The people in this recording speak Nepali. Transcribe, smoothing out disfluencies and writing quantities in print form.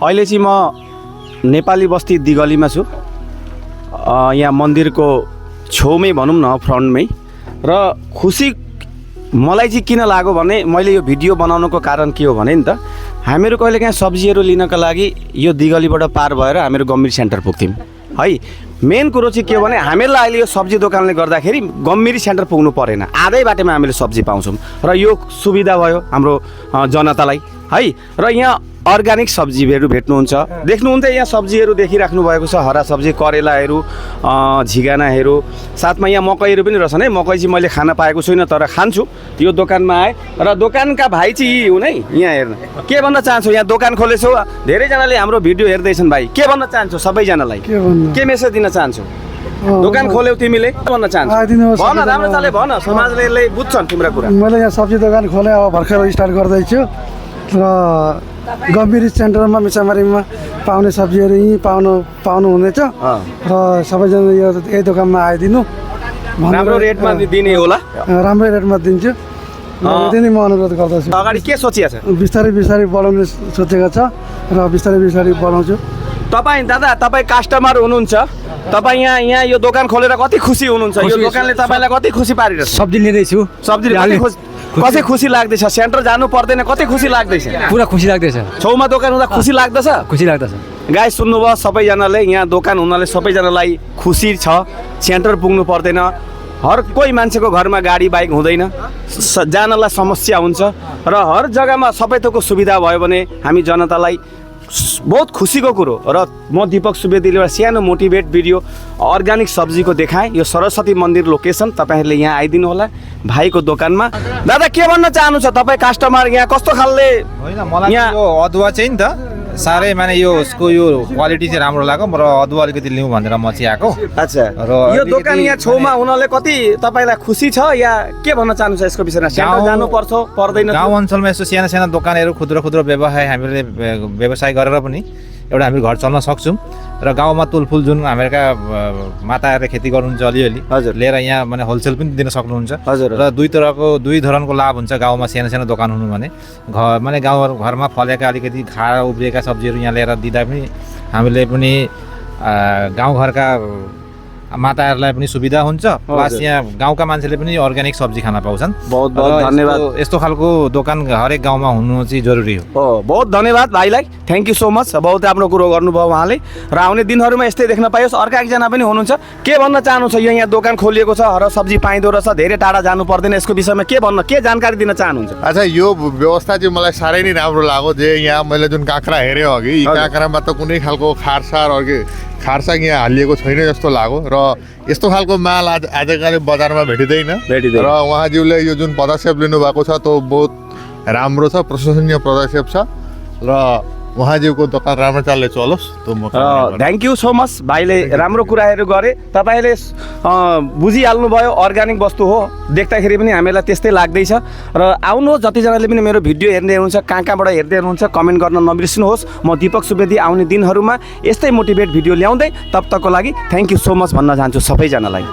अहिले चाहिँ म नेपाली बस्ती दिगलीमा छु। यहाँ मन्दिरको छेउमै भनौँ न, फ्रन्टमै। र खुसी मलाई चाहिँ किन लाग्यो भने मैले यो भिडियो बनाउनुको कारण के हो भने नि त, हामीहरू कहिलेकाहीँ सब्जीहरू लिनका लागि यो दिगलीबाट पार भएर हामीहरू गम्भीर सेन्टर पुग्थ्यौँ है। मेन कुरो चाहिँ के हो भने हामीहरूलाई अहिले यो सब्जी दोकानले गर्दाखेरि गम्भीर सेन्टर पुग्नु परेन, आधै बाटोमा हामीले सब्जी पाउँछौँ र यो सुविधा भयो हाम्रो जनतालाई है। र यहाँ अर्ग्यानिक सब्जीहरू भेट्नुहुन्छ, देख्नुहुन्छ यहाँ सब्जीहरू देखिराख्नु भएको छ, हरा सब्जी, करेलाहरू, झिगानाहरू, साथमा यहाँ मकैहरू पनि रहेछन् है। मकै चाहिँ मैले खान पाएको छुइनँ तर खान्छु। यो दोकानमा आएँ र दोकानका भाइ चाहिँ हुन् है। यहाँ हेर्नु के भन्न चाहन्छु, यहाँ दोकान खोलेछौ, धेरैजनाले हाम्रो भिडियो हेर्दैछन् भाइ, के भन्न चाहन्छु सबैजनालाई, के मेसेज दिन चाहन्छु? दोकान खोल्यौ तिमीले, के भन्न चाहन्छु? भन, राम्रोसँगले भन, समाजले बुझ्छन् तिम्रो कुरा। मैले यहाँ सब्जी दोकान खोलेँ, अब भर्खर स्टार्ट गर्दैछु र गम्भीर सेन्टरमा मिसामारीमा पाउने सब्जीहरू यहीँ पाउनुहुनेछ र सबैजना यो यही दोकानमा आइदिनु, राम्रो रेटमा दिने होला, राम्रो रेटमा दिन्छु। यति नै म अनुरोध गर्दछु। अगाडि के सोचिएको छ? बिस्तारै बिस्तारै बढाउने सोचेको छ र बिस्तारै बिस्तारै बढाउँछु। तपाईँ दादा, तपाईँ कस्टमर हुनुहुन्छ, तपाईँ यहाँ यो दोकान खोलेर कति खुसी हुनुहुन्छ? यो दोकानले तपाईँलाई कति खुसी पारिरहेछ? सब्जी लिँदैछु, सब्जी कति खुसी लाग्दैछ? सेन्टर जानु पर्दैन, कति खुसी लाग्दैछ? पुरा खुसी लाग्दैछ। छेउमा दोकान हुँदा खुसी लाग्दैछ? खुसी लाग्दैछ। गाई सुन्नुभयो सबैजनाले, यहाँ दोकान हुनाले सबैजनालाई खुसी छ। सेन्टर पुग्नु पर्दैन, हर कोही मान्छेको घरमा गाडी बाइक हुँदैन, जानलाई समस्या हुन्छ र हर जग्गामा सबै थोकको सुविधा भयो भने हामी जनतालाई बहुत खुसीको कुरो। र म दीपक सुवेदीले एउटा सानो मोटिभेट भिडियो अर्ग्यानिक सब्जीको देखाएँ। यो सरस्वती मन्दिर लोकेसन, तपाईँहरूले यहाँ आइदिनु होला भाइको दोकानमा। दादा के भन्न चाहनुहुन्छ, तपाईँ कस्टमर यहाँ कस्तो खालले? होइन, मलाई यो अदुवा चाहिँ नि त साह्रै माने यो उसको यो क्वालिटी चाहिँ राम्रो लाग्यो र अदुवा अलिकति लिउँ भनेर म चाहिँ आएको। अच्छा, र यो दोकान यहाँ छेउमा हुनाले कति तपाईँलाई खुसी छ या के भन्न चाहनुहुन्छ यसको विषयमा? सेन्टर जानुपर्छ पर्दैन? गाउँ अञ्चलमा यस्तो साना साना दोकानहरू, खुद्रो व्यवसाय हामीले व्यवसाय गरेर पनि एउटा हामी घर चल्न सक्छौँ। र गाउँमा तुलफुल जुन हामीहरूका माताहरूले खेती गर्नुहुन्छ अलिअलि, हजुर, लिएर यहाँ माने होलसेल पनि दिन सक्नुहुन्छ। हजुर, र दुई धरनको लाभ हुन्छ गाउँमा सानो सानो दोकान हुनु भने। माने घरमा फलेका अलिकति खाएर उब्रिएका सब्जीहरू यहाँ लिएर दिँदा पनि हामीले पनि गाउँघरका माताहरूलाई पनि सुविधा हुन्छ, प्लस यहाँ गाउँका मान्छेले पनि अर्ग्यानिक सब्जी खान पाउँछन्। बहुत बहुत धन्यवाद। यस्तो खालको दोकान हरेक गाउँमा हुनु चाहिँ जरुरी हो। बहुत धन्यवाद भाइलाई, थ्याङ्क यू सो मच। बहुत राम्रो कुरो गर्नुभयो उहाँले र आउने दिनहरूमा यस्तै देख्न पाइयोस्। अर्का एकजना पनि हुनुहुन्छ, के भन्न चाहनुहुन्छ? यहाँ दोकान खोलिएको छ, हर सब्जी पाइँदो रहेछ, धेरै टाढा जानु पर्दैन, यसको विषयमा के जानकारी दिन चाहनुहुन्छ? अच्छा, यो व्यवस्था चाहिँ मलाई साह्रै नै राम्रो लाग्यो। जे यहाँ मैले जुन काँक्रा हेरेँ अघि, यी काँक्रामा त कुनै खालको खारसाङ यहाँ हालिएको छैन जस्तो लाग्यो र यस्तो खालको माल आजकल बजारमा भेटिँदैन र उहाँज्यूले यो जुन पदक्षेप लिनुभएको छ त्यो बहुत राम्रो छ, प्रशंसनीय पदक्षेप छ र उहाँज्यूको दोकान राम्रो चालले चलोस्। थ्याङ्क यू सो मच भाइले, राम्रो कुराहरू गरे। तपाईँले बुझिहाल्नु भयो, अर्ग्यानिक वस्तु हो, देख्दाखेरि पनि हामीलाई त्यस्तै लाग्दैछ। र आउनुहोस्, जतिजनाले पनि मेरो भिडियो हेर्दै हुनुहुन्छ, कहाँ कहाँबाट हेर्दै हुनुहुन्छ, कमेन्ट गर्न नबिर्सिनुहोस्। म दीपक सुवेदी आउने दिनहरूमा यस्तै मोटिभेट भिडियो ल्याउँदै तब तकको लागि थ्याङ्क यू सो मच भन्न चाहन्छु सबैजनालाई।